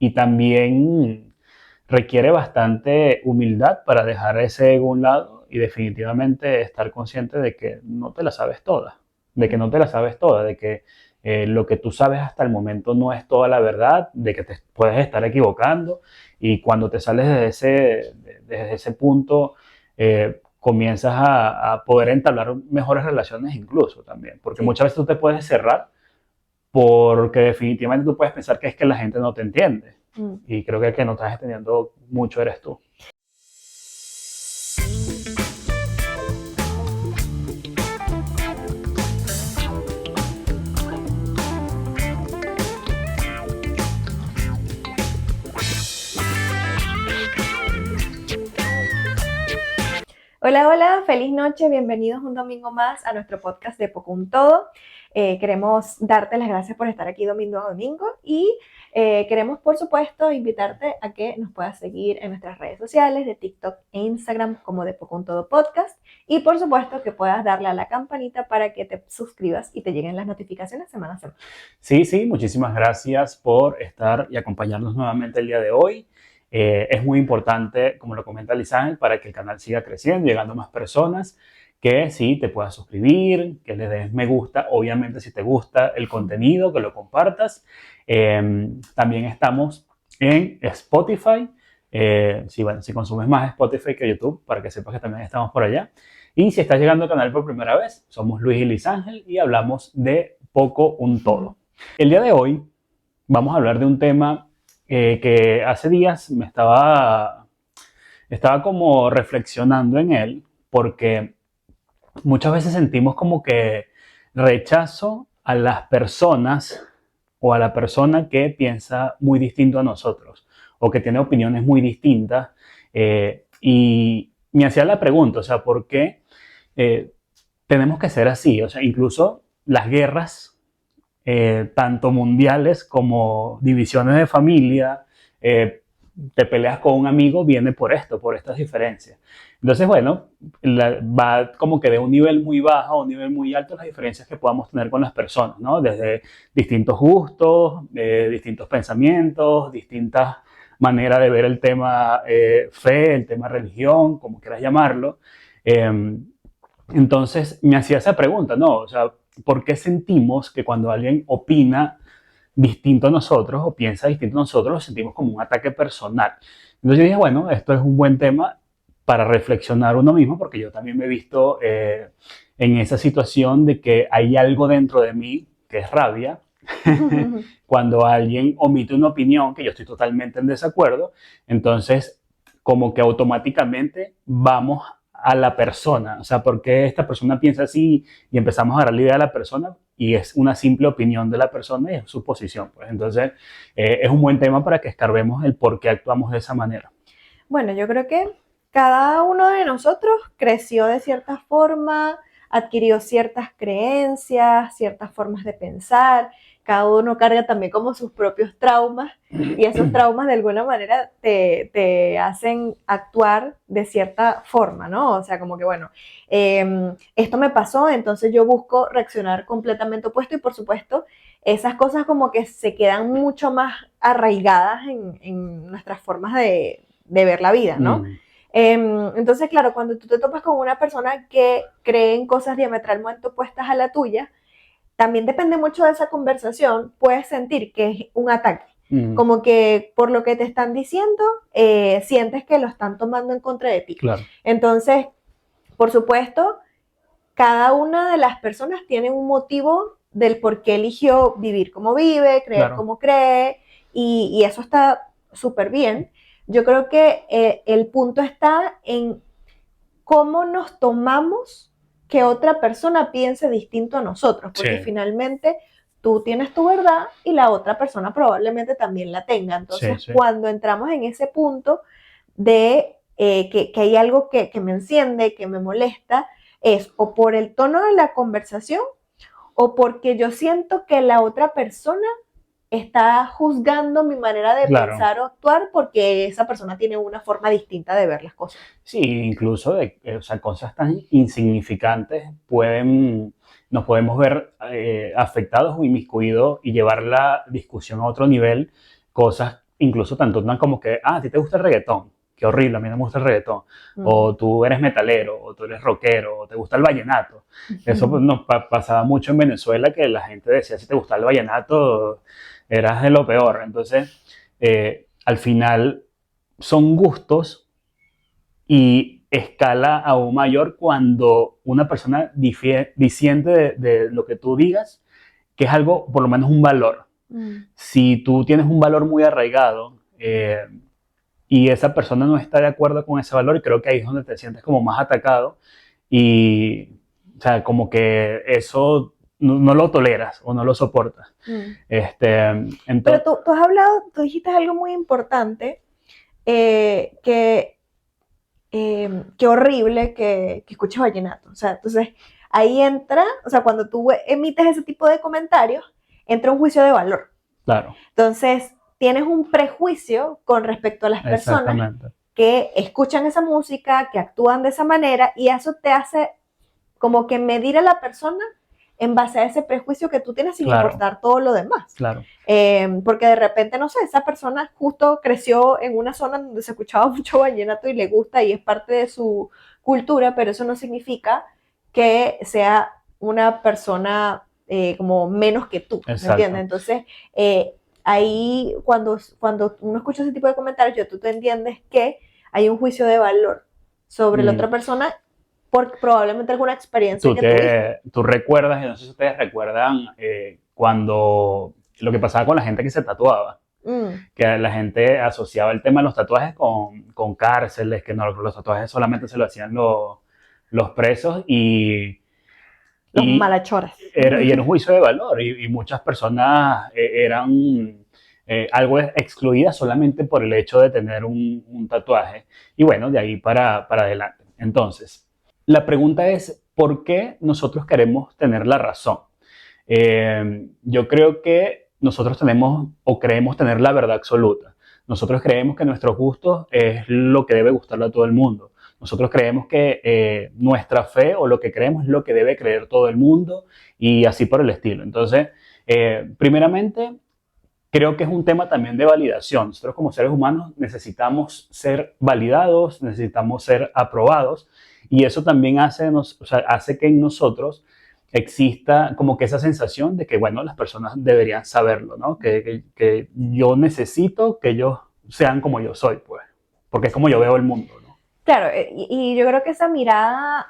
y también requiere bastante humildad para dejar ese ego a un lado y definitivamente estar consciente de que no te la sabes toda, de que no te la sabes toda, de que lo que tú sabes hasta el momento no es toda la verdad, de que te puedes estar equivocando y cuando te sales desde ese punto comienzas a poder entablar mejores relaciones incluso también, porque Sí. muchas veces tú te puedes cerrar porque definitivamente tú puedes pensar que es que la gente no te entiende Mm. y creo que el que no estás entendiendo mucho eres tú. Hola, hola, feliz noche, bienvenidos un domingo más a nuestro podcast de Poco un Todo. Queremos darte las gracias por estar aquí domingo a domingo y queremos, por supuesto, invitarte a que nos puedas seguir en nuestras redes sociales de TikTok e Instagram como de Poco un Todo Podcast y, por supuesto, que puedas darle a la campanita para que te suscribas y te lleguen las notificaciones semana a semana. Sí, sí, muchísimas gracias por estar y acompañarnos nuevamente el día de hoy. Es muy importante, como lo comenta Lisángel, para que el canal siga creciendo, llegando a más personas, que sí te puedas suscribir, que le des me gusta, obviamente si te gusta el contenido, que lo compartas. También estamos en Spotify. Sí, bueno, si consumes más Spotify que YouTube, para que sepas que también estamos por allá. Y si estás llegando al canal por primera vez, somos Luis y Lisángel y hablamos de Poco un Todo. El día de hoy vamos a hablar de un tema que hace días estaba como reflexionando en él, porque muchas veces sentimos como que rechazo a las personas o a la persona que piensa muy distinto a nosotros o que tiene opiniones muy distintas. Y me hacía la pregunta, o sea, ¿por qué tenemos que ser así? O sea, incluso las guerras tanto mundiales como divisiones de familia, te peleas con un amigo, viene por esto, por estas diferencias. Entonces, bueno, va como que de un nivel muy bajo a un nivel muy alto las diferencias que podamos tener con las personas, ¿no? Desde distintos gustos, distintos pensamientos, distintas maneras de ver el tema fe, el tema religión, como quieras llamarlo. Entonces me hacía esa pregunta, ¿no? O sea, ¿por qué sentimos que cuando alguien opina distinto a nosotros o piensa distinto a nosotros, lo sentimos como un ataque personal? Entonces yo dije, bueno, esto es un buen tema para reflexionar uno mismo, porque yo también me he visto en esa situación de que hay algo dentro de mí que es rabia, cuando alguien omite una opinión que yo estoy totalmente en desacuerdo, entonces como que automáticamente vamos a la persona, o sea, ¿por qué esta persona piensa así? Y empezamos a agarrar la idea de la persona y es una simple opinión de la persona y es su posición. Pues entonces es un buen tema para que escarbemos el por qué actuamos de esa manera. Bueno, yo creo que cada uno de nosotros creció de cierta forma, adquirió ciertas creencias, ciertas formas de pensar. Cada uno carga también como sus propios traumas y esos traumas de alguna manera te hacen actuar de cierta forma, ¿no? O sea, como que bueno, esto me pasó, entonces yo busco reaccionar completamente opuesto y por supuesto esas cosas como que se quedan mucho más arraigadas en nuestras formas de ver la vida, ¿no? Mm. Entonces, claro, cuando tú te topas con una persona que cree en cosas diametralmente opuestas a la tuya, también depende mucho de esa conversación, puedes sentir que es un ataque. Mm. Como que por lo que te están diciendo, sientes que lo están tomando en contra de ti. Claro. Entonces, por supuesto, cada una de las personas tiene un motivo del por qué eligió vivir como vive, creer Claro. como cree, y eso está súper bien. Yo creo que el punto está en cómo nos tomamos que otra persona piense distinto a nosotros, porque Sí. finalmente tú tienes tu verdad y la otra persona probablemente también la tenga. Entonces, Sí, sí. cuando entramos en ese punto de que hay algo que me enciende, que me molesta, es o por el tono de la conversación o porque yo siento que la otra persona está juzgando mi manera de Claro. pensar o actuar porque esa persona tiene una forma distinta de ver las cosas. Sí, incluso o sea, cosas tan insignificantes nos podemos ver afectados o inmiscuidos y llevar la discusión a otro nivel, cosas incluso tanto como que, a ti te gusta el reggaetón, qué horrible, a mí no me gusta el reggaetón, Mm. o tú eres metalero, o tú eres rockero, o te gusta el vallenato. Eso pues, nos pasaba mucho en Venezuela, que la gente decía, si te gusta el vallenato, eras de lo peor. Entonces, al final son gustos y escala aún mayor cuando una persona disiente de lo que tú digas, que es algo, por lo menos un valor. Mm. Si tú tienes un valor muy arraigado y esa persona no está de acuerdo con ese valor, y creo que ahí es donde te sientes como más atacado y, o sea, como que eso no lo toleras o no lo soportas. Mm. Pero Pero tú has hablado, tú dijiste algo muy importante, que qué horrible que escuches vallenato. O sea, entonces ahí entra, o sea, cuando tú emites ese tipo de comentarios, entra un juicio de valor. claro, Entonces, tienes un prejuicio con respecto a las personas exactamente. que escuchan esa música, que actúan de esa manera, y eso te hace como que medir a la persona en base a ese prejuicio que tú tienes sin Claro. importar todo lo demás. Claro, Porque de repente, no sé, esa persona justo creció en una zona donde se escuchaba mucho vallenato y le gusta y es parte de su cultura, pero eso no significa que sea una persona como menos que tú, ¿me exacto. entiendes? Entonces, ahí cuando uno escucha ese tipo de comentarios, tú te entiendes que hay un juicio de valor sobre la otra persona por probablemente alguna experiencia que tuviste. Tú recuerdas, y no sé si ustedes recuerdan, cuando lo que pasaba con la gente que se tatuaba, Mm. que la gente asociaba el tema de los tatuajes con cárceles, que no, los tatuajes solamente se lo hacían los presos Los y malachores. y era un juicio de valor y muchas personas eran algo excluidas solamente por el hecho de tener un tatuaje. Y bueno, de ahí para adelante. Entonces, la pregunta es, ¿por qué nosotros queremos tener la razón? Yo creo que nosotros tenemos o creemos tener la verdad absoluta. Nosotros creemos que nuestros gustos es lo que debe gustarle a todo el mundo. Nosotros creemos que nuestra fe o lo que creemos es lo que debe creer todo el mundo y así por el estilo. Entonces, primeramente, creo que es un tema también de validación. Nosotros como seres humanos necesitamos ser validados, necesitamos ser aprobados y eso también hace que en nosotros exista como que esa sensación de que, bueno, las personas deberían saberlo, ¿no? Que yo necesito que ellos sean como yo soy, pues, porque es como yo veo el mundo, ¿no? Claro, y yo creo que esa mirada,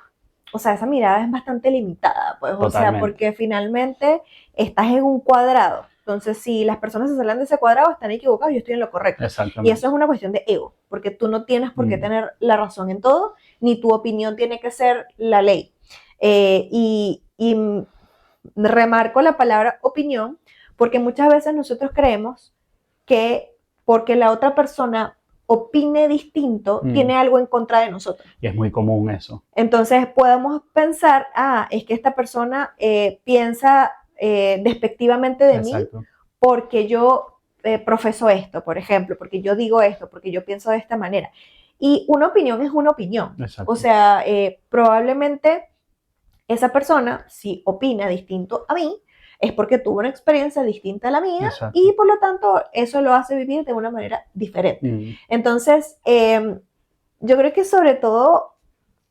o sea, esa mirada es bastante limitada, pues, o sea, Totalmente. porque finalmente estás en un cuadrado. Entonces, si las personas se salen de ese cuadrado, están equivocados, yo estoy en lo correcto. Y Exactamente. eso es una cuestión de ego, porque tú no tienes por qué tener la razón en todo, ni tu opinión tiene que ser la ley. Y remarco la palabra opinión, porque muchas veces nosotros creemos que porque la otra persona opine distinto, tiene algo en contra de nosotros. Y es muy común eso. Entonces podemos pensar, es que esta persona piensa despectivamente de Exacto. mí porque yo profeso esto, por ejemplo, porque yo digo esto, porque yo pienso de esta manera. Y una opinión es una opinión. Exacto. O sea, probablemente esa persona, si opina distinto a mí, es porque tuvo una experiencia distinta a la mía. Exacto. Y por lo tanto eso lo hace vivir de una manera diferente. Entonces, yo creo que sobre todo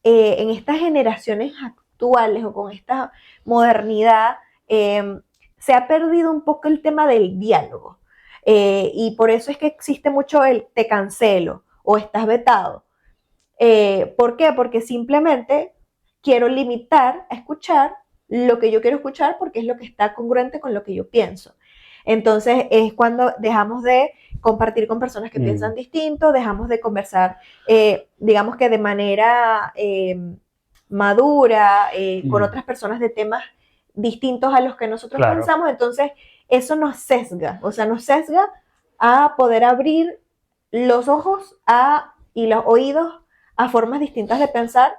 en estas generaciones actuales o con esta modernidad, se ha perdido un poco el tema del diálogo. Y por eso es que existe mucho el te cancelo o estás vetado. ¿Por qué? Porque simplemente quiero limitar a escuchar lo que yo quiero escuchar porque es lo que está congruente con lo que yo pienso. Entonces es cuando dejamos de compartir con personas que piensan distinto, dejamos de conversar, digamos que de manera madura, con otras personas de temas distintos a los que nosotros pensamos. Entonces eso nos sesga, o sea, nos sesga a poder abrir los ojos y los oídos a formas distintas de pensar.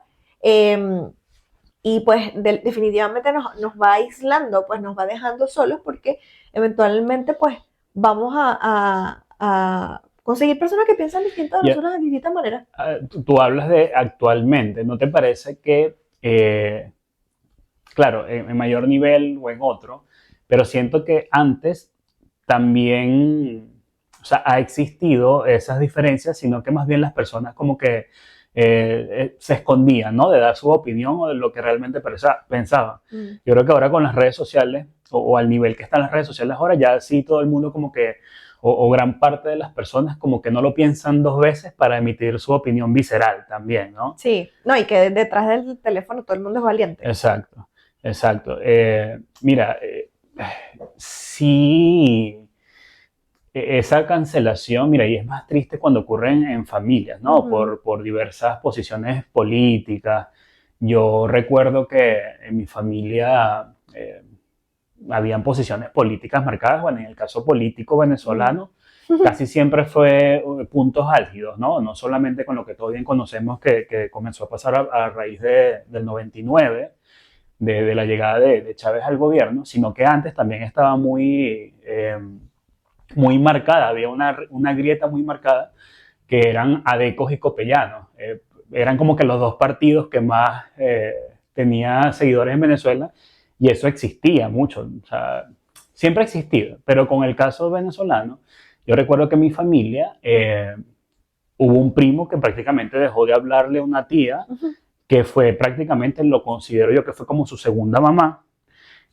Y pues definitivamente nos va aislando, pues nos va dejando solos porque eventualmente pues vamos a conseguir personas que piensan distinto a nosotros de distintas maneras. Tú hablas de actualmente, ¿no te parece que, claro, en mayor nivel o en otro, pero siento que antes también o sea, ha existido esas diferencias, sino que más bien las personas como que se escondían, ¿no? De dar su opinión o de lo que realmente pensaban. Yo creo que ahora con las redes sociales, o al nivel que están las redes sociales ahora, ya sí todo el mundo como que, o gran parte de las personas como que no lo piensan dos veces para emitir su opinión visceral también, ¿no? Sí, no, y que detrás del teléfono todo el mundo es valiente. Exacto, exacto. Mira, sí, esa cancelación, mira, y es más triste cuando ocurre en familias, ¿no? Por diversas posiciones políticas. Yo recuerdo que en mi familia habían posiciones políticas marcadas, bueno, en el caso político venezolano, casi siempre fue puntos álgidos, ¿no? No solamente con lo que todos bien conocemos que comenzó a pasar a raíz del 99, de la llegada de Chávez al gobierno, sino que antes también estaba muy marcada, había una grieta muy marcada que eran adecos y copellanos. Eran como que los dos partidos que más tenía seguidores en Venezuela y eso existía mucho. O sea, siempre ha existido, pero con el caso venezolano, yo recuerdo que en mi familia hubo un primo que prácticamente dejó de hablarle a una tía que fue prácticamente, lo considero yo que fue como su segunda mamá,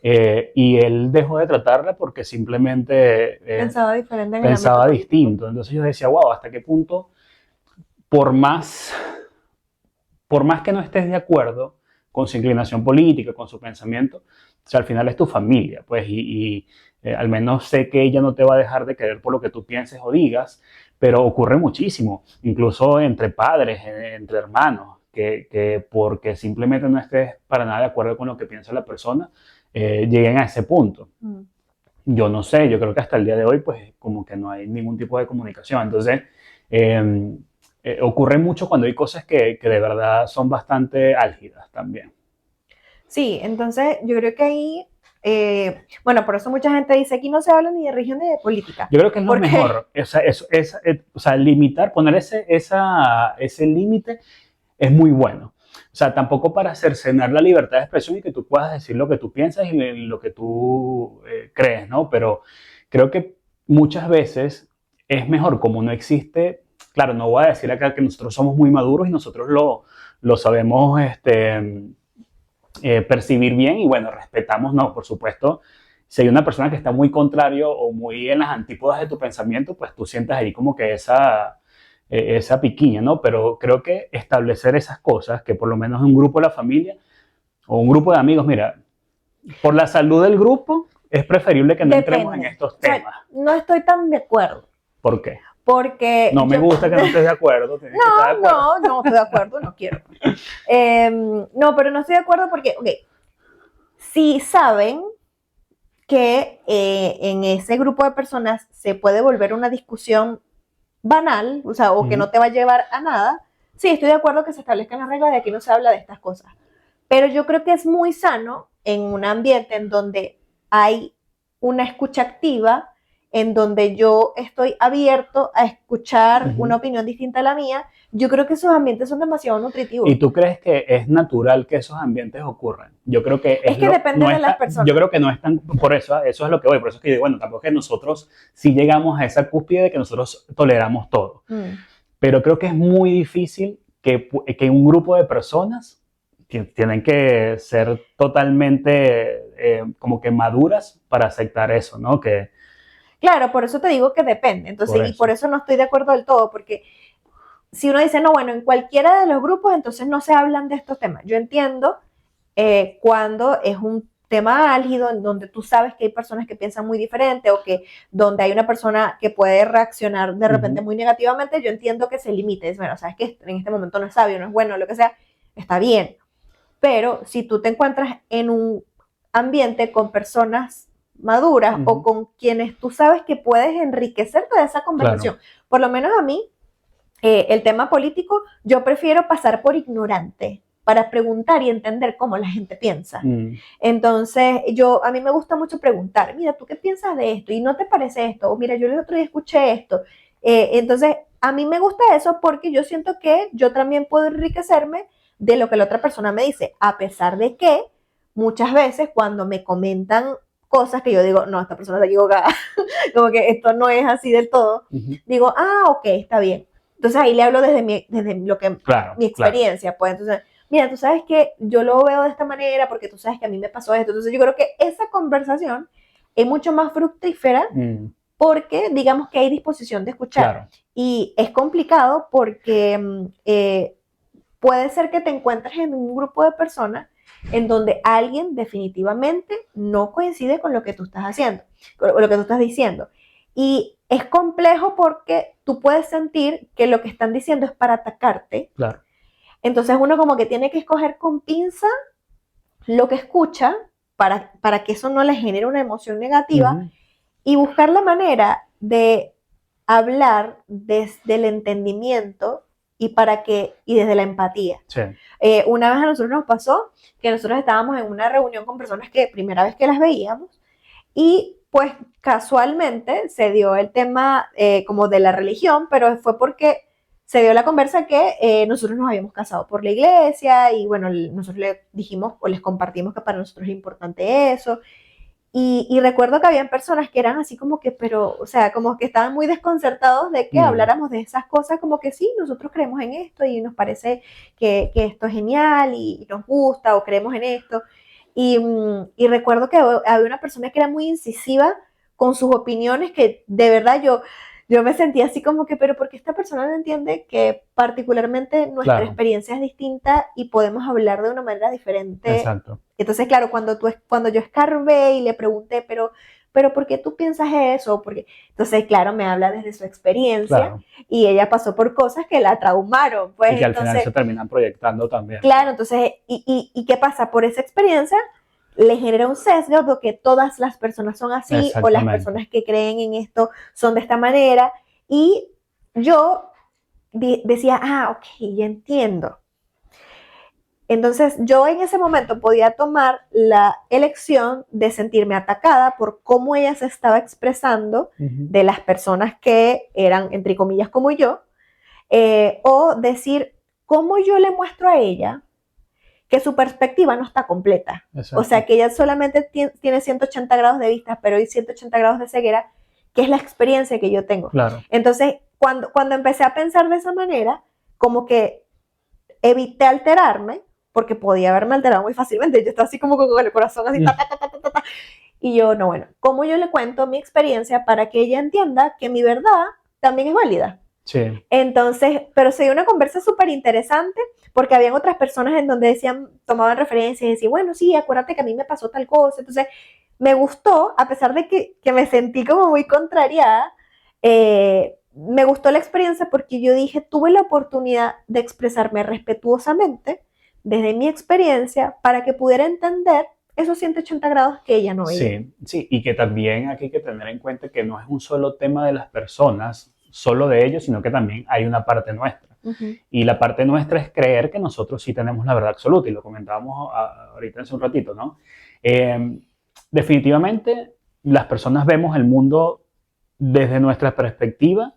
y él dejó de tratarla porque simplemente Pensaba diferente en el ámbito pensaba político. distinto. Entonces yo decía, wow, ¿hasta qué punto, por más, por más que no estés de acuerdo con su inclinación política, con su pensamiento, o sea, al final es tu familia, pues, al menos sé que ella no te va a dejar de querer por lo que tú pienses o digas, pero ocurre muchísimo, incluso entre padres, entre hermanos, que porque simplemente no estés para nada de acuerdo con lo que piensa la persona, lleguen a ese punto. Yo no sé, yo creo que hasta el día de hoy, pues como que no hay ningún tipo de comunicación. Entonces, ocurre mucho cuando hay cosas que de verdad son bastante álgidas también. Sí, entonces yo creo que ahí, bueno, por eso mucha gente dice aquí no se habla ni de religión ni de política. Yo creo que es lo Porque mejor, o sea, limitar, poner ese límite es muy bueno. O sea, tampoco para cercenar la libertad de expresión y que tú puedas decir lo que tú piensas y lo que tú crees, ¿no? Pero creo que muchas veces es mejor, como no existe, claro, no voy a decir acá que nosotros somos muy maduros y nosotros lo sabemos percibir bien y bueno, respetamos, no, por supuesto, si hay una persona que está muy contrario o muy en las antípodas de tu pensamiento, pues tú sientes ahí como que esa piquiña, ¿no? Pero creo que establecer esas cosas, que por lo menos en un grupo de la familia o un grupo de amigos, mira, por la salud del grupo es preferible que no entremos en depende. estos O sea, temas. no estoy tan de acuerdo. ¿Por qué? Porque No me gusta que no estés de acuerdo, tienes que estar de acuerdo. no estoy de acuerdo, no quiero. No, pero no estoy de acuerdo porque, ok, si saben que en ese grupo de personas se puede volver una discusión banal, o sea, o que no te va a llevar a nada, sí, estoy de acuerdo que se establezcan las reglas de aquí no se habla de estas cosas. Pero yo creo que es muy sano en un ambiente en donde hay una escucha activa, en donde yo estoy abierto a escuchar una opinión distinta a la mía. Yo creo que esos ambientes son demasiado nutritivos. ¿Y tú crees que es natural que esos ambientes ocurran? Yo creo que es que depende de las personas. Yo creo que no es tan, por eso es lo que voy, por eso es que digo, bueno, tampoco es que nosotros sí llegamos a esa cúspide de que nosotros toleramos todo. Pero creo que es muy difícil que un grupo de personas tienen que ser totalmente como que maduras para aceptar eso, ¿no? Claro, por eso te digo que depende. Entonces, y por eso no estoy de acuerdo del todo, porque si uno dice, no, bueno, en cualquiera de los grupos, entonces no se hablan de estos temas. Yo entiendo cuando es un tema álgido en donde tú sabes que hay personas que piensan muy diferente o que donde hay una persona que puede reaccionar de repente muy negativamente, yo entiendo que se limite. Es, bueno, sabes que en este momento no es sabio, no es bueno, lo que sea, está bien. Pero si tú te encuentras en un ambiente con personas maduras o con quienes tú sabes que puedes enriquecerte de esa conversación, por lo menos a mí, el tema político, yo prefiero pasar por ignorante para preguntar y entender cómo la gente piensa. Entonces, a mí me gusta mucho preguntar, mira, ¿tú qué piensas de esto? ¿Y no te parece esto? O mira, yo el otro día escuché esto. Entonces, a mí me gusta eso porque yo siento que yo también puedo enriquecerme de lo que la otra persona me dice, a pesar de que muchas veces cuando me comentan cosas que yo digo, no, esta persona está equivocada, como que esto no es así del todo, digo, ok, está bien. Entonces ahí le hablo desde lo que, Claro, mi experiencia, pues entonces, mira, tú sabes que yo lo veo de esta manera porque tú sabes que a mí me pasó esto. Entonces yo creo que esa conversación es mucho más fructífera porque digamos que hay disposición de escuchar. claro. Y es complicado porque puede ser que te encuentres en un grupo de personas en donde alguien definitivamente no coincide con lo que tú estás haciendo, con lo que tú estás diciendo. Y es complejo porque tú puedes sentir que lo que están diciendo es para atacarte. Claro. Entonces uno como que tiene que escoger con pinza lo que escucha para que eso no le genere una emoción negativa y buscar la manera de hablar desde el entendimiento y desde la empatía. Sí. Una vez a nosotros nos pasó que nosotros estábamos en una reunión con personas que primera vez que las veíamos y pues casualmente se dio el tema como de la religión, pero fue porque se dio la conversa que nosotros nos habíamos casado por la iglesia y bueno, nosotros le dijimos o les compartimos que para nosotros es importante eso. Y recuerdo que habían personas que eran así como que, pero, o sea, como que estaban muy desconcertados de que habláramos de esas cosas, como que sí, nosotros creemos en esto y nos parece que esto es genial y nos gusta o creemos en esto. Y recuerdo que había una persona que era muy incisiva con sus opiniones que de verdad yo me sentía así como que, pero porque esta persona no entiende que particularmente nuestra experiencia es distinta y podemos hablar de una manera diferente. Exacto. Entonces, claro, cuando yo escarbé y le pregunté, pero ¿por qué tú piensas eso? Porque, entonces, claro, me habla desde su experiencia y ella pasó por cosas que la traumaron. Pues, y que al final se terminan proyectando también. Claro, entonces, ¿y qué pasa? Por esa experiencia le genera un sesgo de que todas las personas son así o las personas que creen en esto son de esta manera. Y yo decía, ok, ya entiendo. Entonces yo en ese momento podía tomar la elección de sentirme atacada por cómo ella se estaba expresando de las personas que eran, entre comillas, como yo, o decir, ¿cómo yo le muestro a ella que su perspectiva no está completa? Exacto. O sea, que ella solamente tiene 180 grados de vista, pero hay 180 grados de ceguera, que es la experiencia que yo tengo. Claro. Entonces, cuando empecé a pensar de esa manera, como que evité alterarme, porque podía haberme alterado muy fácilmente. Yo estaba así como con el corazón así, y yo, no, bueno, ¿cómo yo le cuento mi experiencia para que ella entienda que mi verdad también es válida? Sí. Entonces, pero se dio una conversa súper interesante, porque habían otras personas en donde tomaban referencias y decían, bueno, sí, acuérdate que a mí me pasó tal cosa. Entonces, me gustó, a pesar de que me sentí como muy contrariada, me gustó la experiencia porque yo dije, tuve la oportunidad de expresarme respetuosamente desde mi experiencia para que pudiera entender esos 180 grados que ella no veía. Sí, y que también aquí hay que tener en cuenta que no es un solo tema de las personas, solo de ellos, sino que también hay una parte nuestra. Y la parte nuestra es creer que nosotros sí tenemos la verdad absoluta, y lo comentábamos ahorita hace un ratito, ¿no? Definitivamente, las personas vemos el mundo desde nuestra perspectiva,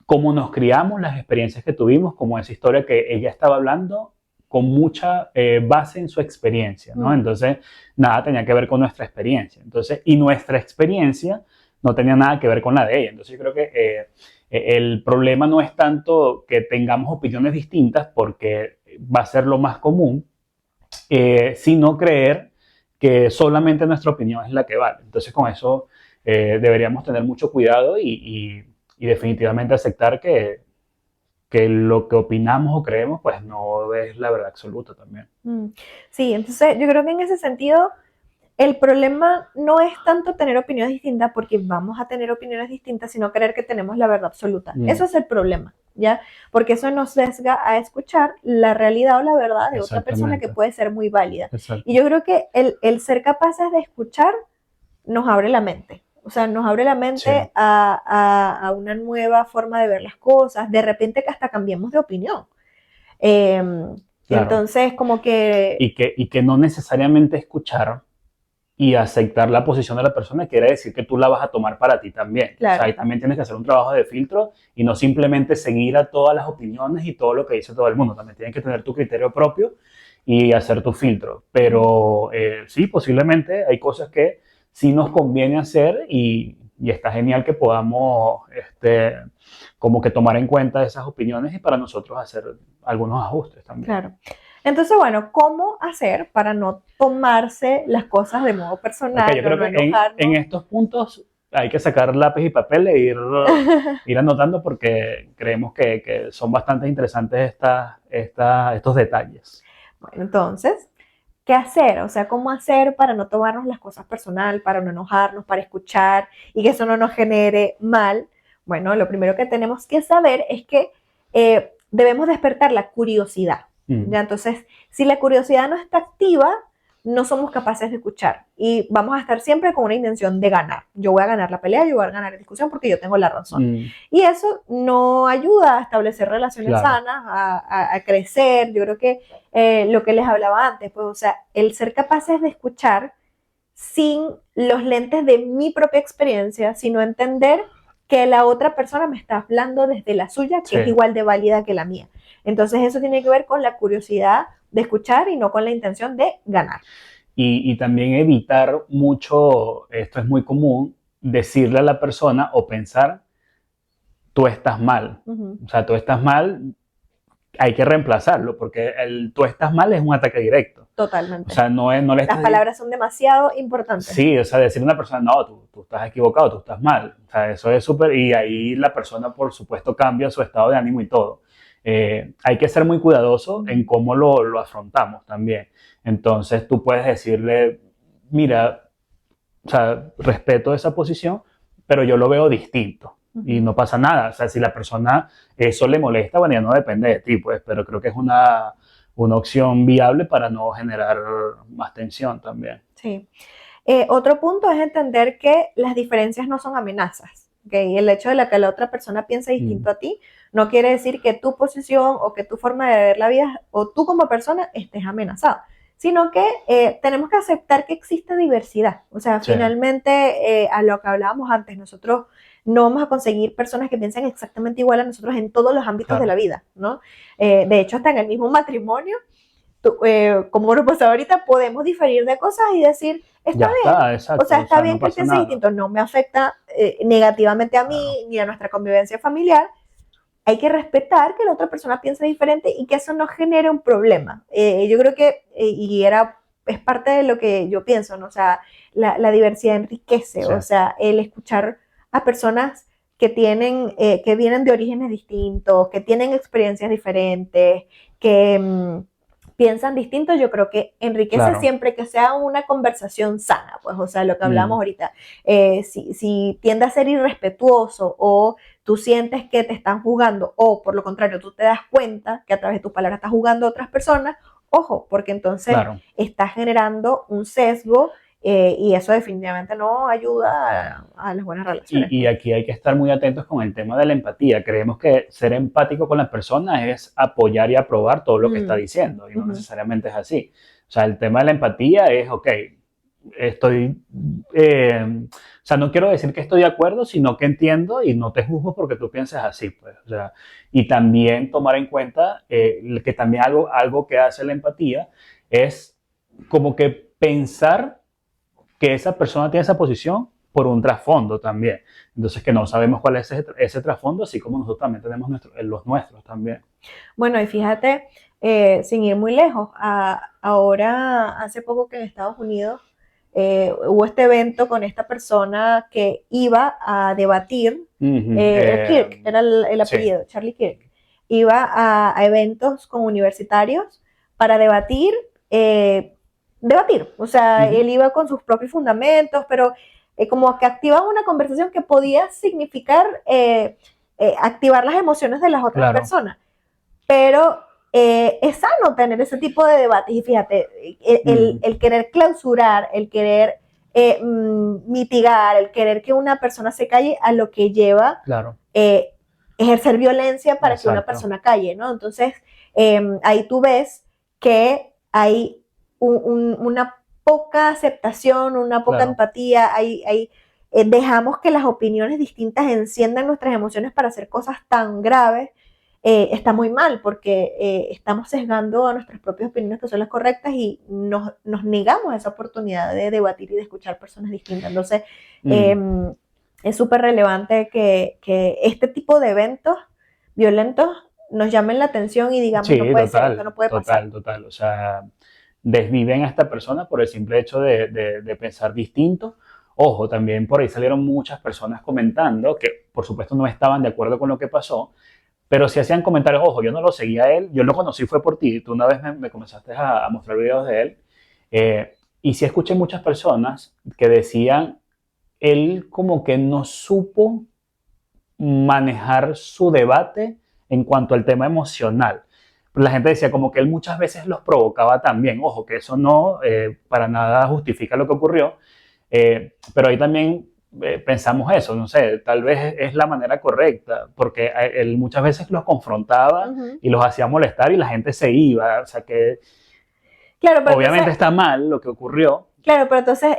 cómo nos criamos, las experiencias que tuvimos, como esa historia que ella estaba hablando, con mucha base en su experiencia, ¿no? Entonces, nada tenía que ver con nuestra experiencia. Entonces, y nuestra experiencia no tenía nada que ver con la de ella. Entonces, yo creo que el problema no es tanto que tengamos opiniones distintas, porque va a ser lo más común, sino creer que solamente nuestra opinión es la que vale. Entonces, con eso deberíamos tener mucho cuidado y definitivamente aceptar que lo que opinamos o creemos, pues no es la verdad absoluta también. Sí, entonces yo creo que en ese sentido el problema no es tanto tener opiniones distintas, porque vamos a tener opiniones distintas, sino creer que tenemos la verdad absoluta. Eso es el problema, ¿ya? Porque eso nos sesga a escuchar la realidad o la verdad de otra persona que puede ser muy válida. Exacto. Y yo creo que el ser capaces de escuchar nos abre la mente. O sea, nos abre la mente a una nueva forma de ver las cosas. De repente que hasta cambiemos de opinión. Entonces, como que... Y que no necesariamente escuchar y aceptar la posición de la persona quiere decir que tú la vas a tomar para ti también. Claro. O sea, ahí también tienes que hacer un trabajo de filtro y no simplemente seguir a todas las opiniones y todo lo que dice todo el mundo. También tienes que tener tu criterio propio y hacer tu filtro. Pero sí, posiblemente hay cosas que sí nos conviene hacer y está genial que podamos como que tomar en cuenta esas opiniones y para nosotros hacer algunos ajustes también. Claro. Entonces, bueno, ¿cómo hacer para no tomarse las cosas de modo personal, Okay, yo creo no que enojarnos? en estos puntos hay que sacar lápiz y papel e ir anotando porque creemos que son bastante interesantes estos detalles. Bueno, entonces, ¿qué hacer? O sea, ¿cómo hacer para no tomarnos las cosas personal, para no enojarnos, para escuchar y que eso no nos genere mal? Bueno, lo primero que tenemos que saber es que debemos despertar la curiosidad. ¿Ya? Entonces, si la curiosidad no está activa, no somos capaces de escuchar y vamos a estar siempre con una intención de ganar. Yo voy a ganar la pelea, yo voy a ganar la discusión porque yo tengo la razón. Y eso no ayuda a establecer relaciones Claro. sanas, a crecer. Yo creo que lo que les hablaba antes, pues, o sea, el ser capaces de escuchar sin los lentes de mi propia experiencia, sino entender que la otra persona me está hablando desde la suya, que Sí. es igual de válida que la mía. Entonces eso tiene que ver con la curiosidad de escuchar y no con la intención de ganar. Y también evitar mucho, esto es muy común, decirle a la persona o pensar, tú estás mal. O sea, tú estás mal, hay que reemplazarlo, porque el tú estás mal es un ataque directo. Totalmente. O sea, no le Las estás... palabras son demasiado importantes. Sí, o sea, decirle a una persona, no, tú estás equivocado, tú estás mal. O sea, eso es súper... Y ahí la persona, por supuesto, cambia su estado de ánimo y todo. Hay que ser muy cuidadoso en cómo lo afrontamos también. Entonces, tú puedes decirle, mira, o sea, respeto esa posición, pero yo lo veo distinto. Y no pasa nada. O sea, si la persona eso le molesta, bueno, ya no depende de ti, pues, pero creo que es una opción viable para no generar más tensión también. Sí. Otro punto es entender que las diferencias no son amenazas. ¿Okay? El hecho de que la otra persona piense distinto a ti no quiere decir que tu posición o que tu forma de ver la vida o tú como persona estés amenazado, sino que tenemos que aceptar que existe diversidad. O sea, Sí. finalmente, a lo que hablábamos antes, nosotros no vamos a conseguir personas que piensen exactamente igual a nosotros en todos los ámbitos de la vida, ¿no? De hecho, hasta en el mismo matrimonio, como lo pasaba ahorita, podemos diferir de cosas y decir, está bien, exacto, o sea, está bien no que él pasa piense nada. distinto, no me afecta negativamente a mí ni a nuestra convivencia familiar. Hay que respetar que la otra persona piense diferente y que eso no genere un problema. Yo creo que, es parte de lo que yo pienso, ¿no? O sea, la diversidad enriquece, Sí. o sea, el escuchar a personas que que vienen de orígenes distintos, que tienen experiencias diferentes, que piensan distinto, yo creo que enriquece Claro. siempre que sea una conversación sana, pues, o sea, lo que hablamos ahorita. Si tiende a ser irrespetuoso o tú sientes que te están juzgando o por lo contrario, tú te das cuenta que a través de tus palabras estás juzgando a otras personas, ojo, porque entonces Claro. estás generando un sesgo y eso definitivamente no ayuda a las buenas relaciones. Y aquí hay que estar muy atentos con el tema de la empatía. Creemos que ser empático con la persona es apoyar y aprobar todo lo que está diciendo, y no necesariamente es así. O sea, el tema de la empatía es, ok, o sea, no quiero decir que estoy de acuerdo, sino que entiendo y no te juzgo porque tú piensas así, pues. O sea, y también tomar en cuenta que también algo que hace la empatía es como que pensar que esa persona tiene esa posición por un trasfondo también. Entonces, que no sabemos cuál es ese trasfondo, así como nosotros también tenemos los nuestros también. Bueno, y fíjate, sin ir muy lejos, ahora hace poco que en Estados Unidos hubo este evento con esta persona que iba a debatir, Kirk, era el apellido, sí. Charlie Kirk, iba a eventos con universitarios para debatir, o sea, él iba con sus propios fundamentos, pero como que activaba una conversación que podía significar activar las emociones de las otras personas. Pero es sano tener ese tipo de debates y fíjate, el querer clausurar, el querer mitigar, el querer que una persona se calle a lo que lleva ejercer violencia para que una persona calle, ¿no? Entonces, ahí tú ves que hay una poca aceptación, una poca empatía, dejamos que las opiniones distintas enciendan nuestras emociones para hacer cosas tan graves. está muy mal porque estamos sesgando a nuestras propias opiniones que son las correctas y nos negamos esa oportunidad de debatir y de escuchar personas distintas. Entonces, es súper relevante que este tipo de eventos violentos nos llamen la atención y digamos, Sí, no puede ser, total, esto no puede pasar. total. O sea, desviven a esta persona por el simple hecho de pensar distinto. Ojo, también por ahí salieron muchas personas comentando que, por supuesto, no estaban de acuerdo con lo que pasó, pero si hacían comentarios, ojo, yo no lo seguía a él, yo lo conocí fue por ti, tú una vez me comenzaste a mostrar videos de él, y sí escuché muchas personas que decían, él como que no supo manejar su debate en cuanto al tema emocional. La gente decía como que él muchas veces los provocaba también. Ojo, que eso no para nada justifica lo que ocurrió, pero ahí también pensamos eso, no sé, tal vez es la manera correcta, porque él muchas veces los confrontaba y los hacía molestar y la gente se iba, o sea que Claro, pero obviamente entonces, está mal lo que ocurrió. claro, pero entonces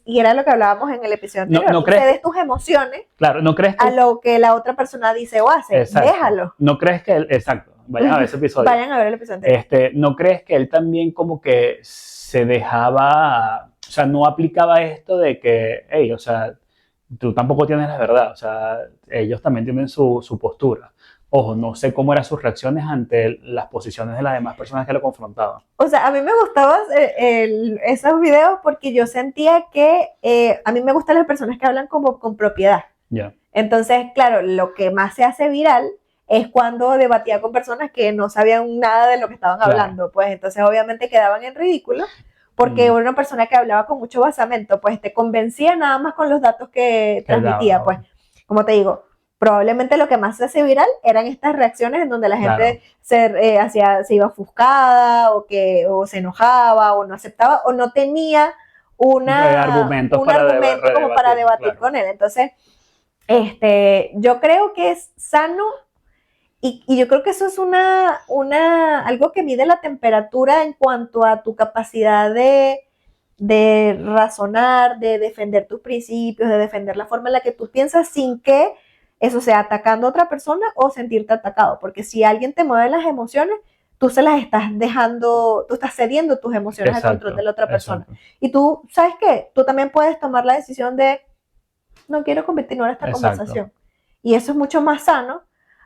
y era lo que hablábamos en el episodio No, anterior, no tú crees, cedes tus emociones claro, no crees a que, lo que la otra persona dice o hace, exacto, déjalo. no crees que él, exacto, vayan a ver ese episodio. Vayan a ver el episodio anterior. ¿No crees que él también como que se dejaba, o sea, no aplicaba esto de que, hey, o sea, tú tampoco tienes la verdad, o sea, ellos también tienen su postura. Ojo, no sé cómo eran sus reacciones ante las posiciones de las demás personas que lo confrontaban. O sea, a mí me gustaban esos videos porque yo sentía que a mí me gustan las personas que hablan como con propiedad. Ya. Entonces, claro, lo que más se hace viral es cuando debatía con personas que no sabían nada de lo que estaban Claro. hablando. Pues entonces obviamente quedaban en ridículo porque una persona que hablaba con mucho basamento, pues te convencía nada más con los datos que transmitía. daba. Pues, como te digo, probablemente lo que más se hace viral eran estas reacciones en donde la gente se iba ofuscada o se enojaba o no aceptaba o no tenía Argumentos un para argumento como para debatir claro. con él. Entonces, yo creo que es sano y yo creo que eso es algo que mide la temperatura en cuanto a tu capacidad de razonar, de defender tus principios, de defender la forma en la que tú piensas sin que eso sea atacando a otra persona o sentirte atacado. Porque si alguien te mueve las emociones, tú se las estás dejando, tú estás cediendo tus emociones al control de la otra persona. Y tú, ¿sabes qué? Tú también puedes tomar la decisión de no quiero continuar esta conversación. Y eso es mucho más sano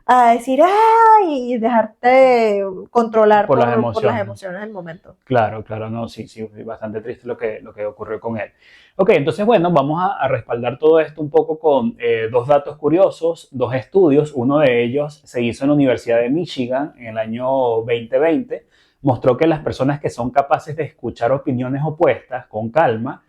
a decir, ¡ay! Y dejarte controlar por las emociones del momento. Claro, no, sí, bastante triste lo que ocurrió con él. Ok, entonces, bueno, vamos a respaldar todo esto un poco con dos datos curiosos, dos estudios. Uno de ellos se hizo en la Universidad de Michigan en el año 2020. Mostró que las personas que son capaces de escuchar opiniones opuestas con calma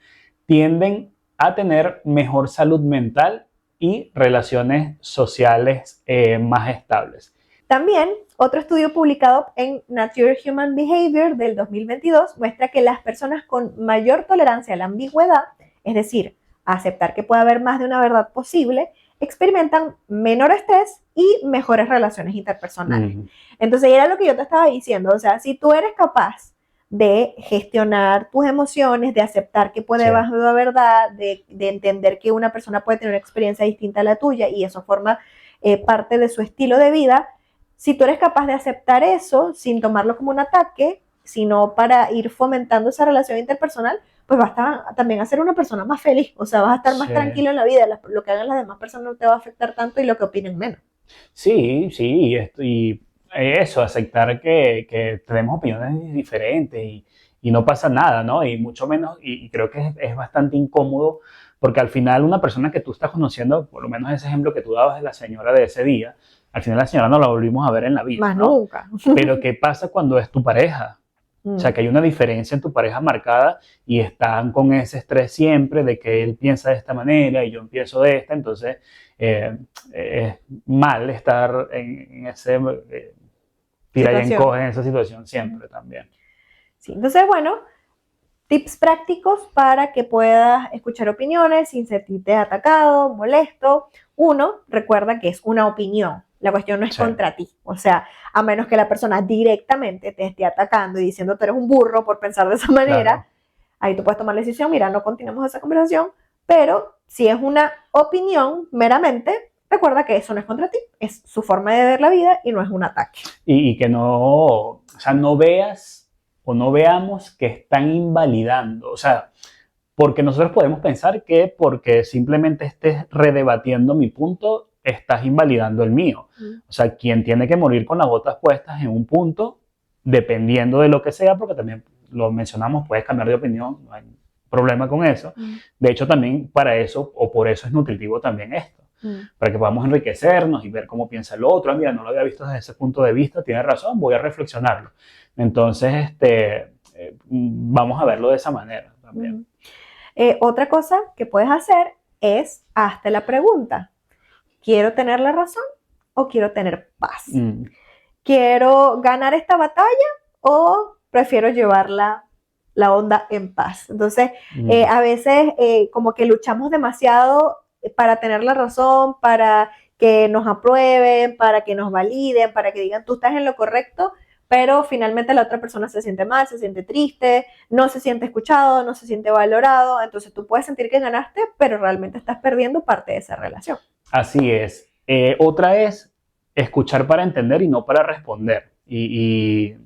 tienden a tener mejor salud mental y relaciones sociales más estables. También, otro estudio publicado en Nature Human Behavior del 2022 muestra que las personas con mayor tolerancia a la ambigüedad, es decir, a aceptar que puede haber más de una verdad posible, experimentan menor estrés y mejores relaciones interpersonales. Entonces, era lo que yo te estaba diciendo, o sea, si tú eres capaz de gestionar tus emociones, de aceptar que puede haber una verdad, de entender que una persona puede tener una experiencia distinta a la tuya y eso forma parte de su estilo de vida, si tú eres capaz de aceptar eso sin tomarlo como un ataque, sino para ir fomentando esa relación interpersonal, pues vas también a ser una persona más feliz, o sea, vas a estar más tranquilo en la vida, lo que hagan las demás personas no te va a afectar tanto y lo que opinen menos. Sí, y eso, aceptar que tenemos opiniones diferentes y no pasa nada, ¿no? Y mucho menos, y creo que es bastante incómodo, porque al final una persona que tú estás conociendo, por lo menos ese ejemplo que tú dabas de la señora de ese día, al final la señora no la volvimos a ver en la vida, Más ¿no? nunca. Pero ¿qué pasa cuando es tu pareja? O sea, que hay una diferencia en tu pareja marcada y están con ese estrés siempre de que él piensa de esta manera y yo empiezo de esta, entonces es mal estar en ese tira y encoge en esa situación siempre también. Sí, entonces, bueno, tips prácticos para que puedas escuchar opiniones sin sentirte atacado, molesto. Uno, recuerda que es una opinión. La cuestión no es contra ti. O sea, a menos que la persona directamente te esté atacando y diciendo tú eres un burro por pensar de esa manera, ahí tú puedes tomar la decisión, mira, no continuemos esa conversación, pero si es una opinión meramente, recuerda que eso no es contra ti, es su forma de ver la vida y no es un ataque. Y que no, o sea, no veas o no veamos que están invalidando. O sea, porque nosotros podemos pensar que porque simplemente estés redebatiendo mi punto, estás invalidando el mío. O sea, quien tiene que morir con las botas puestas en un punto, dependiendo de lo que sea, porque también lo mencionamos, puedes cambiar de opinión, no hay problema con eso. De hecho, también para eso, o por eso es nutritivo también esto, para que podamos enriquecernos y ver cómo piensa el otro. Ah, mira, no lo había visto desde ese punto de vista, tiene razón, voy a reflexionarlo. Entonces, vamos a verlo de esa manera también. Otra cosa que puedes hacer es hazte la pregunta: ¿quiero tener la razón o quiero tener paz? ¿Quiero ganar esta batalla o prefiero llevarla la onda en paz? Entonces, a veces como que luchamos demasiado para tener la razón, para que nos aprueben, para que nos validen, para que digan tú estás en lo correcto, pero finalmente la otra persona se siente mal, se siente triste, no se siente escuchado, no se siente valorado. Entonces tú puedes sentir que ganaste, pero realmente estás perdiendo parte de esa relación. Así es. Otra es escuchar para entender y no para responder. Y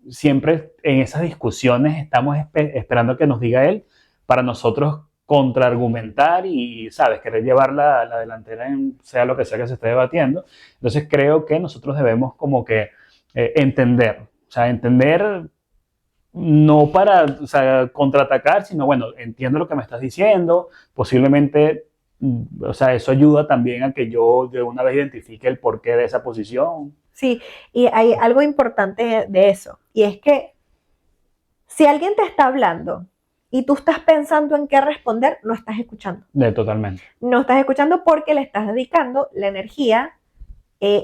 siempre en esas discusiones estamos esperando que nos diga él para nosotros contraargumentar y, ¿sabes?, querer llevar la delantera en sea lo que sea que se esté debatiendo. Entonces creo que nosotros debemos como que entender, o sea, entender no para, o sea, contraatacar, sino, bueno, entiendo lo que me estás diciendo, posiblemente, o sea, eso ayuda también a que yo de una vez identifique el porqué de esa posición. Sí, y hay algo importante de eso, y es que si alguien te está hablando y tú estás pensando en qué responder, no estás escuchando. Totalmente. No estás escuchando porque le estás dedicando la energía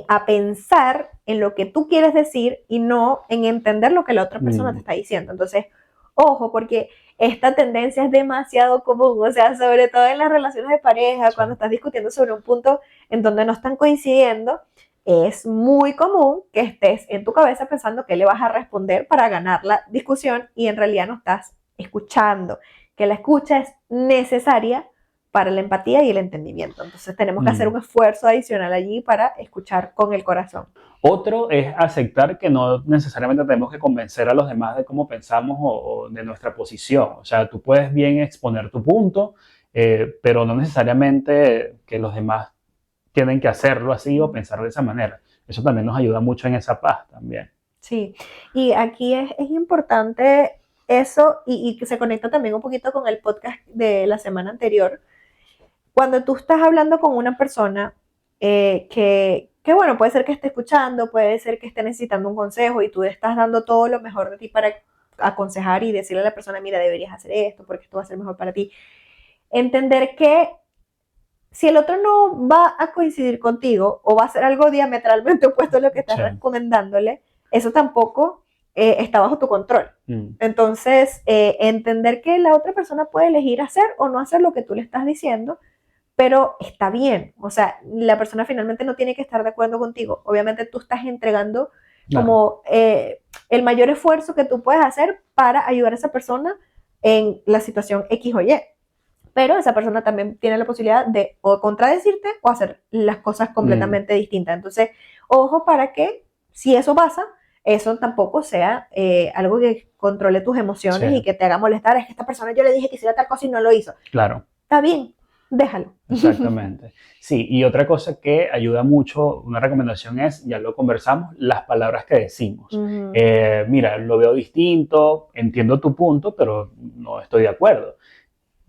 a pensar en lo que tú quieres decir y no en entender lo que la otra persona te está diciendo. Entonces, ojo, porque esta tendencia es demasiado común, o sea, sobre todo en las relaciones de pareja, cuando estás discutiendo sobre un punto en donde no están coincidiendo, es muy común que estés en tu cabeza pensando qué le vas a responder para ganar la discusión y en realidad no estás escuchando, que la escucha es necesaria para la empatía y el entendimiento. Entonces tenemos que hacer un esfuerzo adicional allí para escuchar con el corazón. Otro es aceptar que no necesariamente tenemos que convencer a los demás de cómo pensamos o de nuestra posición. O sea, tú puedes bien exponer tu punto, pero no necesariamente que los demás tienen que hacerlo así o pensar de esa manera. Eso también nos ayuda mucho en esa paz también. Sí, y aquí es importante eso y que se conecta también un poquito con el podcast de la semana anterior. Cuando tú estás hablando con una persona que, bueno, puede ser que esté escuchando, puede ser que esté necesitando un consejo y tú estás dando todo lo mejor de ti para aconsejar y decirle a la persona, mira, deberías hacer esto porque esto va a ser mejor para ti. Entender que si el otro no va a coincidir contigo o va a hacer algo diametralmente opuesto a lo que estás recomendándole, eso tampoco está bajo tu control. Entonces, entender que la otra persona puede elegir hacer o no hacer lo que tú le estás diciendo, pero está bien. O sea, la persona finalmente no tiene que estar de acuerdo contigo. Obviamente tú estás entregando como el mayor esfuerzo que tú puedes hacer para ayudar a esa persona en la situación X o Y. Pero esa persona también tiene la posibilidad de o contradecirte o hacer las cosas completamente distintas. Entonces, ojo para que si eso pasa, eso tampoco sea algo que controle tus emociones y que te haga molestar. Es que esta persona yo le dije que hiciera tal cosa y no lo hizo. Claro. Está bien, déjalo. Exactamente. Sí, y otra cosa que ayuda mucho, una recomendación es, ya lo conversamos, las palabras que decimos. Mira, lo veo distinto, entiendo tu punto, pero no estoy de acuerdo.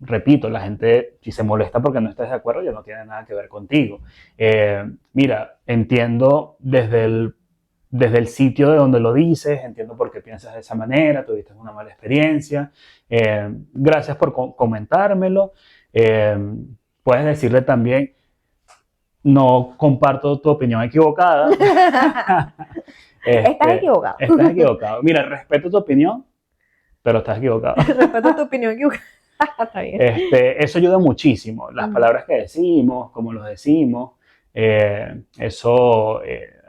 Repito, la gente, si se molesta porque no estés de acuerdo, ya no tiene nada que ver contigo. Mira, entiendo desde el sitio de donde lo dices, entiendo por qué piensas de esa manera, tuviste una mala experiencia, gracias por comentármelo. Puedes decirle también, no comparto tu opinión equivocada. Estás equivocado. Estás equivocado. Mira, respeto tu opinión, pero estás equivocado. Respeto tu opinión equivocada. Está bien. Eso ayuda muchísimo. Las palabras que decimos, cómo los decimos, eso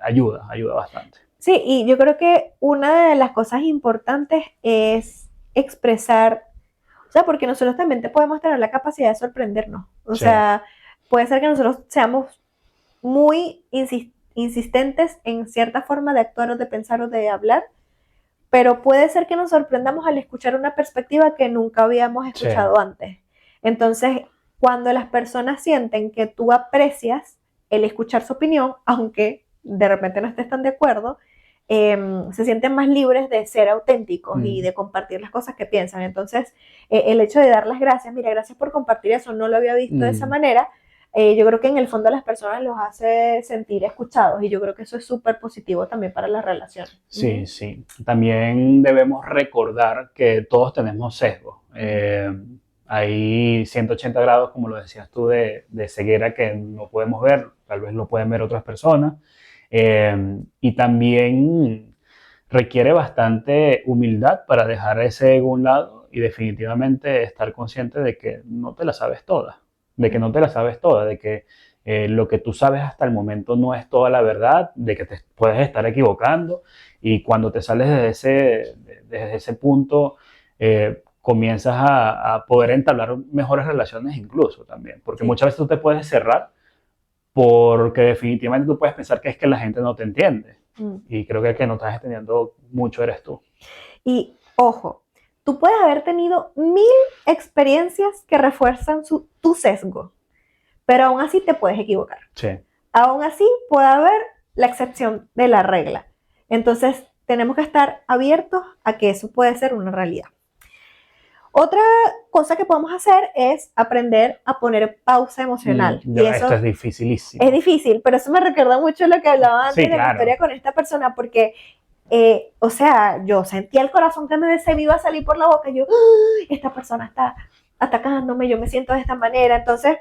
ayuda bastante. Sí, y yo creo que una de las cosas importantes es expresar, o sea, porque nosotros también podemos tener la capacidad de sorprendernos. O sea, puede ser que nosotros seamos muy insistentes en cierta forma de actuar o de pensar o de hablar, pero puede ser que nos sorprendamos al escuchar una perspectiva que nunca habíamos Sí. escuchado antes. Entonces, cuando las personas sienten que tú aprecias el escuchar su opinión, aunque de repente no estés tan de acuerdo, se sienten más libres de ser auténticos y de compartir las cosas que piensan. Entonces, el hecho de dar las gracias, mira, gracias por compartir eso, no lo había visto de esa manera, yo creo que en el fondo a las personas los hace sentir escuchados y yo creo que eso es súper positivo también para las relaciones. Sí, sí. También debemos recordar que todos tenemos sesgos. Hay 180 grados, como lo decías tú, de ceguera que no podemos ver, tal vez lo pueden ver otras personas. Y también requiere bastante humildad para dejar ese ego a un lado y definitivamente estar consciente de que no te la sabes toda, de que no te la sabes toda, de que lo que tú sabes hasta el momento no es toda la verdad, de que te puedes estar equivocando y cuando te sales desde ese punto comienzas a poder entablar mejores relaciones incluso también, porque muchas veces tú te puedes cerrar porque definitivamente tú puedes pensar que es que la gente no te entiende. Y creo que el que no estás entendiendo mucho eres tú. Y ojo, tú puedes haber tenido 1000 experiencias que refuerzan tu sesgo, pero aún así te puedes equivocar. Sí. Aún así puede haber la excepción de la regla. Entonces, tenemos que estar abiertos a que eso puede ser una realidad. Otra cosa que podemos hacer es aprender a poner pausa emocional. Y eso esto es dificilísimo. Es difícil, pero eso me recuerda mucho lo que hablaba antes Sí, de la claro. historia con esta persona, porque, o sea, yo sentía el corazón que se me iba a salir por la boca. Y yo, esta persona está atacándome, yo me siento de esta manera. Entonces,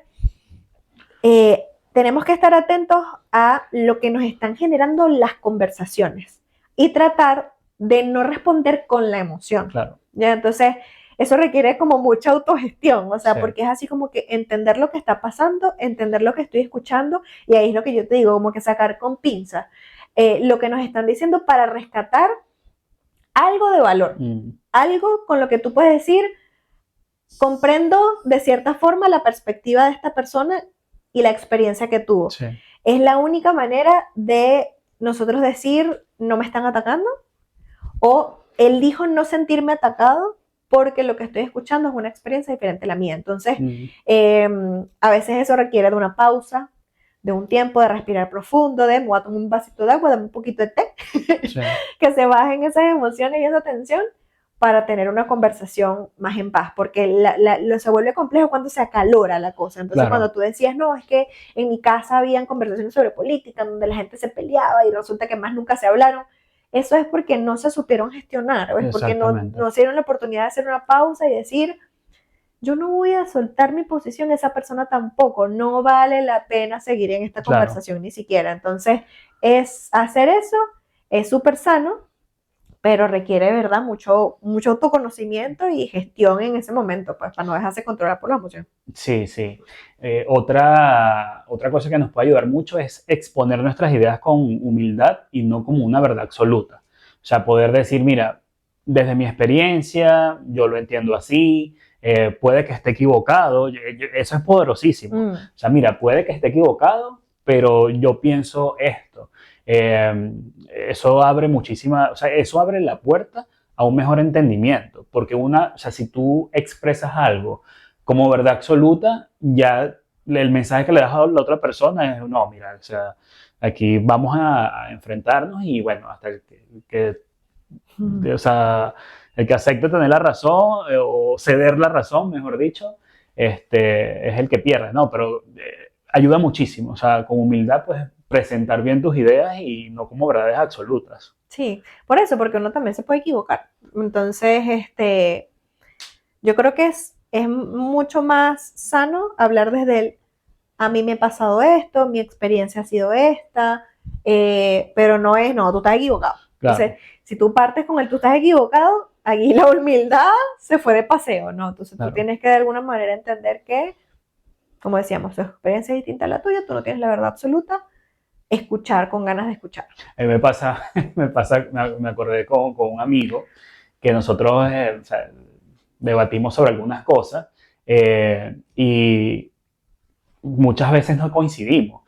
tenemos que estar atentos a lo que nos están generando las conversaciones y tratar de no responder con la emoción. Claro. ¿Ya? Entonces, eso requiere como mucha autogestión, o sea, Sí. porque es así como que entender lo que está pasando, entender lo que estoy escuchando, y ahí es lo que yo te digo, como que sacar con pinza lo que nos están diciendo para rescatar algo de valor, algo con lo que tú puedes decir, comprendo de cierta forma la perspectiva de esta persona y la experiencia que tuvo. Sí. Es la única manera de nosotros decir, no me están atacando, o elijo no sentirme atacado porque lo que estoy escuchando es una experiencia diferente a la mía. Entonces, a veces eso requiere de una pausa, de un tiempo de respirar profundo, de me voy a tomar un vasito de agua, dame un poquito de té, Sí. que se bajen esas emociones y esa tensión para tener una conversación más en paz, porque se vuelve complejo cuando se acalora la cosa. Entonces, Claro. cuando tú decías, no, es que en mi casa habían conversaciones sobre política, donde la gente se peleaba y resulta que más nunca se hablaron, eso es porque no se supieron gestionar, o es porque no se dieron la oportunidad de hacer una pausa y decir, yo no voy a soltar mi posición, esa persona tampoco, no vale la pena seguir en esta conversación ni siquiera. Entonces, hacer eso es súper sano, pero requiere, ¿verdad?, mucho autoconocimiento y gestión en ese momento, pues, para no dejarse controlar por la emoción. Sí, sí. Otra cosa que nos puede ayudar mucho es exponer nuestras ideas con humildad y no como una verdad absoluta. O sea, poder decir, mira, desde mi experiencia, yo lo entiendo así, puede que esté equivocado, eso es poderosísimo. O sea, mira, puede que esté equivocado, pero yo pienso esto. Eso abre eso abre la puerta a un mejor entendimiento, porque o sea, si tú expresas algo como verdad absoluta, ya el mensaje que le das a la otra persona es, no, mira, o sea, aquí vamos a enfrentarnos y bueno, hasta o sea, el que acepte tener la razón o ceder la razón, mejor dicho, es el que pierde, ¿no? Pero ayuda muchísimo, o sea, con humildad puedes presentar bien tus ideas y no como verdades absolutas. Sí, por eso, porque uno también se puede equivocar. Entonces, yo creo que es mucho más sano hablar desde el, a mí me ha pasado esto, mi experiencia ha sido esta, pero no, tú estás equivocado. Claro. Entonces, si tú partes con el tú estás equivocado, aquí la humildad se fue de paseo, ¿no? Entonces Claro. Tú tienes que de alguna manera entender que, como decíamos, tu experiencia es distinta a la tuya, tú no tienes la verdad absoluta, escuchar con ganas de escuchar. Me acordé con un amigo que nosotros o sea, debatimos sobre algunas cosas y muchas veces no coincidimos.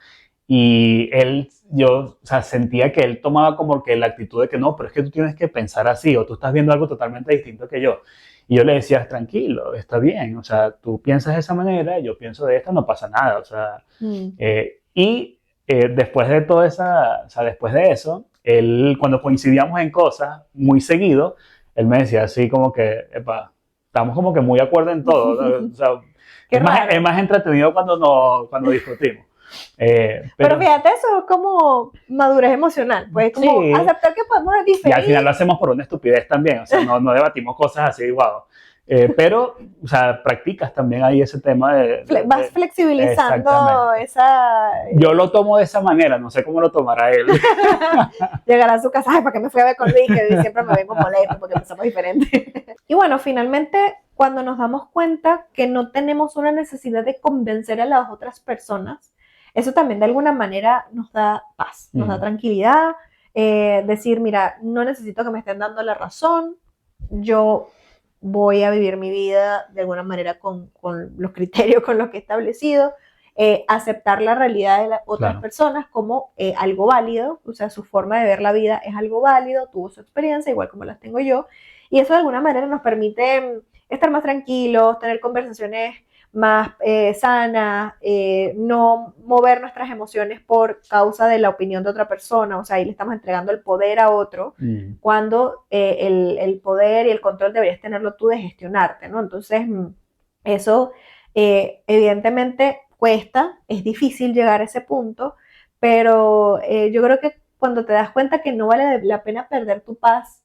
Y él, yo, o sea, sentía que él tomaba como que la actitud de que no, pero es que tú tienes que pensar así, o tú estás viendo algo totalmente distinto que yo. Y yo le decía, tranquilo, está bien, o sea, tú piensas de esa manera, yo pienso de esta, no pasa nada, o sea, Mm. después de toda esa, o sea, después de eso, él, cuando coincidíamos en cosas muy seguido, él me decía así como que, epa, estamos como que muy de acuerdo en todo, ¿no? O sea, Qué es raro. más entretenido cuando, cuando discutimos. Pero Pero fíjate, eso es como madurez emocional, pues como sí, aceptar que podemos y al final diferir, lo hacemos por una estupidez también, o sea, no debatimos cosas así, wow. Pero, o sea, practicas también ahí ese tema vas flexibilizando exactamente. esa... Yo lo tomo de esa manera, no sé cómo lo tomará él. Llegar a su casa, ay, ¿para qué me fui a ver con Luis? Que siempre me vengo molesto porque pensamos diferente. Y bueno, finalmente, cuando nos damos cuenta que no tenemos una necesidad de convencer a las otras personas, eso también de alguna manera nos da paz, nos da tranquilidad, decir, mira, no necesito que me estén dando la razón, yo voy a vivir mi vida de alguna manera con los criterios con los que he establecido, aceptar la realidad de las otras Claro. personas como algo válido, o sea, su forma de ver la vida es algo válido, tuvo su experiencia, igual como las tengo yo, y eso de alguna manera nos permite estar más tranquilos, tener conversaciones más sanas, no mover nuestras emociones por causa de la opinión de otra persona, o sea, ahí le estamos entregando el poder a otro, cuando el poder y el control deberías tenerlo tú de gestionarte, ¿no? Entonces, eso evidentemente cuesta, es difícil llegar a ese punto, pero yo creo que cuando te das cuenta que no vale la pena perder tu paz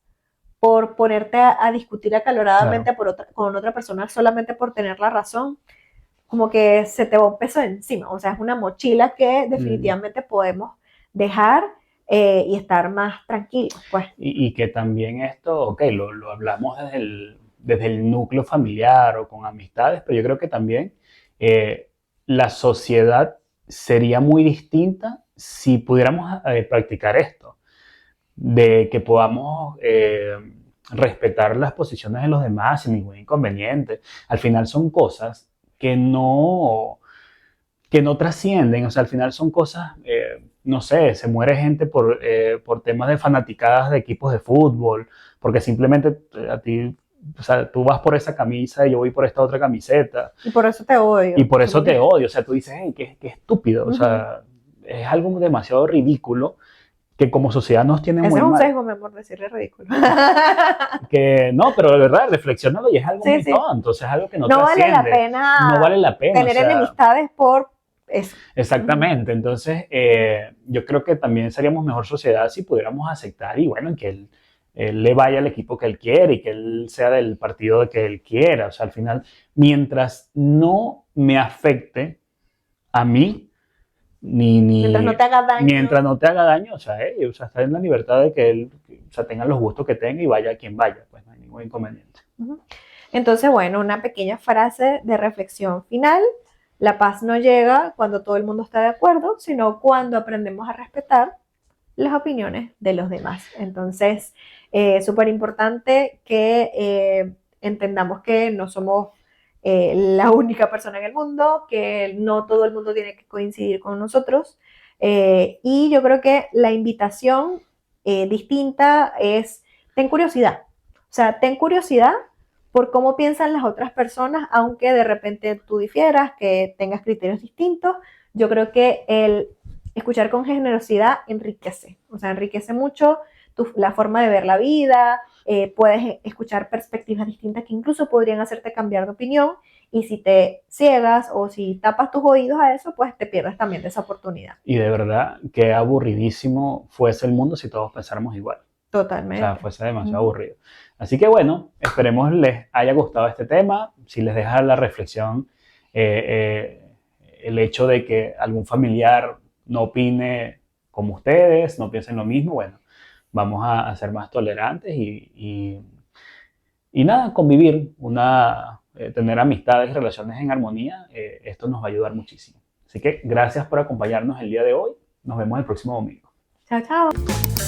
por ponerte a discutir acaloradamente Claro. con otra persona solamente por tener la razón, como que se te va un peso encima, o sea, es una mochila que Mm. definitivamente podemos dejar y estar más tranquilos, pues. Y que también esto, ok, lo hablamos desde el núcleo familiar o con amistades, pero yo creo que también la sociedad sería muy distinta si pudiéramos practicar esto, de que podamos respetar las posiciones de los demás sin ningún inconveniente. Al final son cosas que no trascienden, o sea, al final son cosas, no sé, se muere gente por temas de fanaticadas de equipos de fútbol, porque simplemente a ti, o sea, tú vas por esa camisa y yo voy por esta otra camiseta, Y por eso te y odio. por eso te odio, o sea, tú dices, hey, qué estúpido, o Uh -huh. sea, es algo demasiado ridículo que como sociedad nos tiene Ese muy es un mal. sesgo, mi amor, decirle ridículo. Que no, pero de verdad, reflexionalo y es algo Sí, muy sí. tonto, o sea, es algo que no No vale la trasciende, no pena vale la pena, o tener sea, enemistades por eso. Uh -huh. exactamente. Entonces, yo creo que también seríamos mejor sociedad si pudiéramos aceptar y bueno, que él le vaya al equipo que él quiere y que él sea del partido que él quiera. O sea, al final, mientras no me afecte a mí, Mientras no te haga daño. mientras no te haga daño, o sea, está en la libertad de que él, o sea, tenga los gustos que tenga y vaya a quien vaya, pues no hay ningún inconveniente. Uh -huh. Entonces, bueno, una pequeña frase de reflexión final. La paz no llega cuando todo el mundo está de acuerdo, sino cuando aprendemos a respetar las opiniones de los demás. Entonces, súper importante que entendamos que no somos la única persona en el mundo, que no todo el mundo tiene que coincidir con nosotros. Y yo creo que la invitación distinta es, ten curiosidad. O sea, ten curiosidad por cómo piensan las otras personas, aunque de repente tú difieras, que tengas criterios distintos. Yo creo que el escuchar con generosidad enriquece, o sea, enriquece mucho la forma de ver la vida, puedes escuchar perspectivas distintas que incluso podrían hacerte cambiar de opinión y si te ciegas o si tapas tus oídos a eso, pues te pierdes también de esa oportunidad. Y de verdad, qué aburridísimo fuese el mundo si todos pensáramos igual. O sea, Totalmente. fuese demasiado aburrido. Así que bueno, esperemos les haya gustado este tema. Si les deja la reflexión, el hecho de que algún familiar no opine como ustedes, no piensen lo mismo, bueno, vamos a ser más tolerantes y nada, convivir, tener amistades y relaciones en armonía, esto nos va a ayudar muchísimo. Así que gracias por acompañarnos el día de hoy. Nos vemos el próximo domingo. Chao, chao.